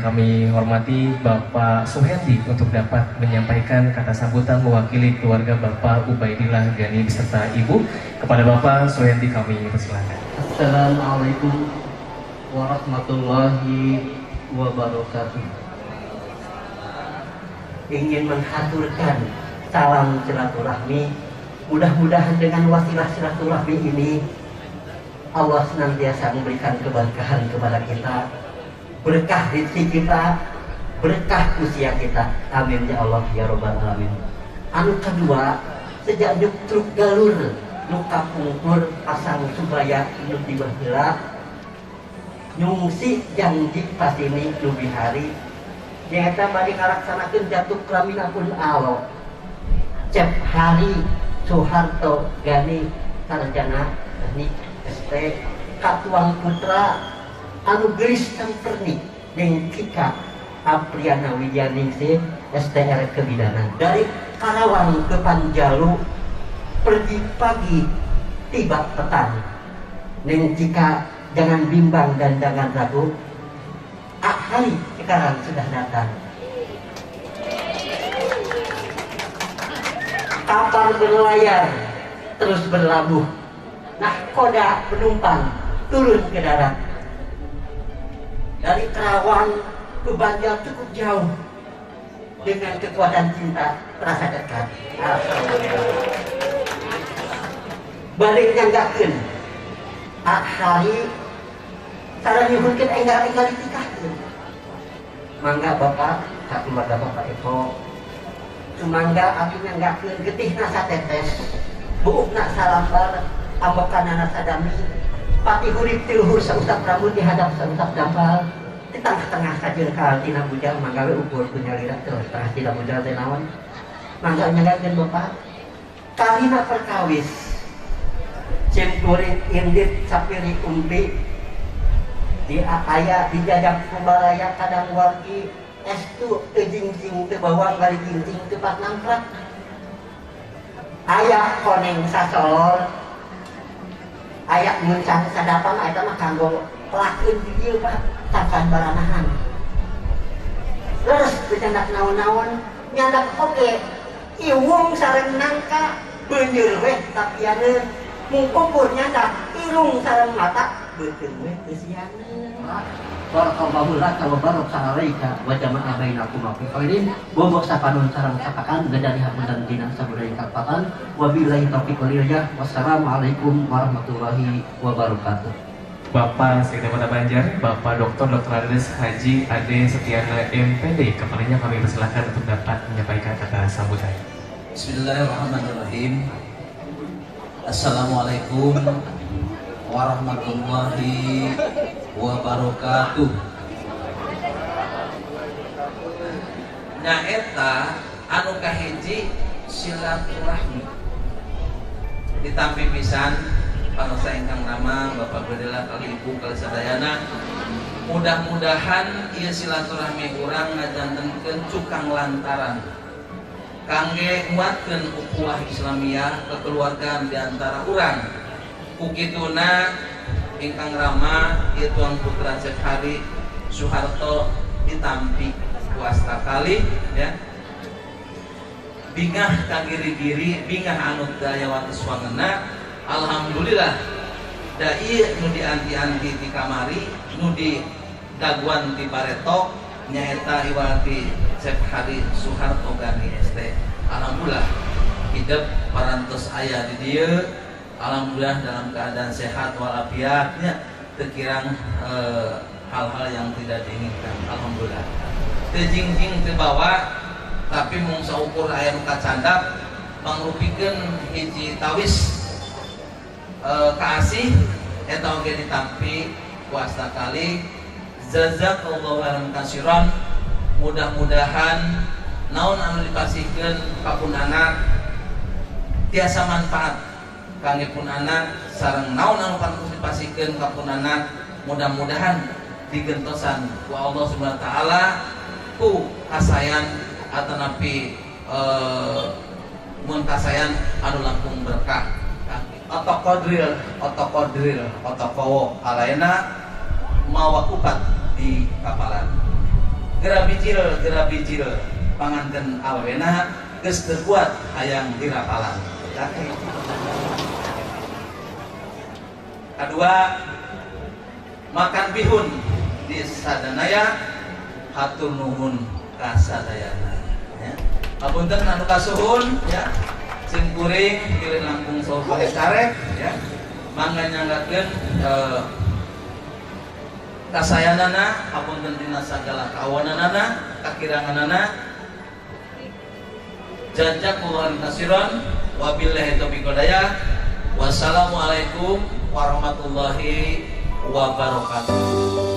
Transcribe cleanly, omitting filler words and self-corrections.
yang kami hormati Bapak Suhendi untuk dapat menyampaikan kata sambutan mewakili keluarga Bapak Ubaidillah Gani beserta Ibu. Kepada Bapak Suhendi kami persilakan. Assalamualaikum warahmatullahi wabarakatuh. Ingin menghaturkan salam silaturahmi. Mudah-mudahan dengan wasilah silaturahmi ini Allah senantiasa memberikan keberkahan kepada kita, berkah rezeki kita, berkah usia kita. Amin ya Allah ya Rabbal alamin. Anu kedua, sejak truk galur luka pungkur pasang subaya nu dibaheula nyungsi janji pasini lubi hari nyaeta bari ngalaksanakeun jatuh kelaminapun alo cep hari Soeharto Gani sarjana teknik ST Katuang Putra anu geus tempernik jeung Kika Apriana Wijaningsih STR Kebidanan dari Karawang ke Panjalu pergi pagi tiba petang neng jika jangan bimbang dan jangan ragu hari sekarang sudah datang kapal berlayar terus berlabuh nahkoda penumpang turun ke darat dari Karawang ke Banjar cukup jauh dengan kekuatan cinta terasa dekat. Alhamdulillah. Balik nyanggakeun hari cara nyuhunkeun enggal ditikahkeun mangga Bapak sakeluarga Bapak Eko sumangga abdi nyanggakeun getihna satetes buukna salambar ambekanana sadami pati hurip ti luhur sausap rambut dihadap sausap dampal di tengah-tengah sajeungkal tina bujang mangga we ukur ku nyalira teh tengah tina bujang teh naon mangga nyanggakeun Bapak kalina perkawis cempurit indit sapiri umbi di aya di jajak kubaraya kadang wargi estu tejingjing teu bawa kali jingjing teu pat nangkrak aya koneng sasolor aya muncang sadapan eta mah kanggo pelakeun di dieu Pak takan baranahan terus bercandak naon-naon nyandak oge iwung sareng nangka beunyeul we tapianeun mungkukur nyandak irung sareng mata beuteung we kesianeun barakallahu laka wa baraka alaika wa jama'a bainakum fi khairin bobo sapanon sareng sapakan gadari hapunten dina sabudaya kapatan wabillahi taufiq wal hidayah wassalamualaikum warahmatullahi wabarakatuh. Bapak Sekda Banjar, Bapak Dr. Andes Haji Ade Setiana MPD, kepalanya kami persilakan untuk dapat menyampaikan kata sambutan. Bismillahirrahmanirrahim. Assalamualaikum warahmatullahi wabarakatuh. Nah eta anu kahiji silaturahmi ditampi pisan panusa ingkang nama Bapak Ubaidillah kali Ibu kali sadayana mudah-mudahan ieu silaturahmi urang ngajantenkeun cukang lantaran kangge nguatkeun ukhuwah Islamiyah kekeluargaan di antara urang kukituna ingkang rama ieu Tuan Putra Cep Hari Soeharto ditampi kuasta kali ya bingah kagiri-giri bingah anu daya wates wangena alhamdulillah da ieu nu dianti-anti ti kamari nu di daguan ti Bareto nyaeta iwati Cep Hari Soeharto Gani ST. Alhamdulillah hidup parantos aya di dieu alhamdulillah dalam keadaan sehat walafiatnya tekirang hal-hal yang tidak diinginkan alhamdulillah teu jingjing teu bawa tapi mung saukur aya nu kacandak mangrupikeun hiji tawis kaasih eta oge ditampi kuasta kali jazakallahu khairan katsiran mudah-mudahan naon anu dipasihkeun ka punana tiasa manfaat kangge punana sareng naon anu pantos dipasihkeun ka punana mudah-mudahan digentosan ku Allah Subhanahu wa taala ku kasayan atanapi mun kasayan anu langkung berkah otokodril otokowo alaina mawakupat di kapalan gera bijil panganten awena geus teu kuat hayang dirapalan. Kedua, makan bihun di sadanaya hatur nuhun ka sadayana ya. Apunten anu kasuhun ya. Sing kuring pilih langkung saur pake karek ya. Mangga nyanggakeun kasayanana apunten dina sagala kawananana kakiranganana. Jazakumullahu khairan wabillahi taufiq wal hidayah. Wassalamualaikum warahmatullahi wabarakatuh.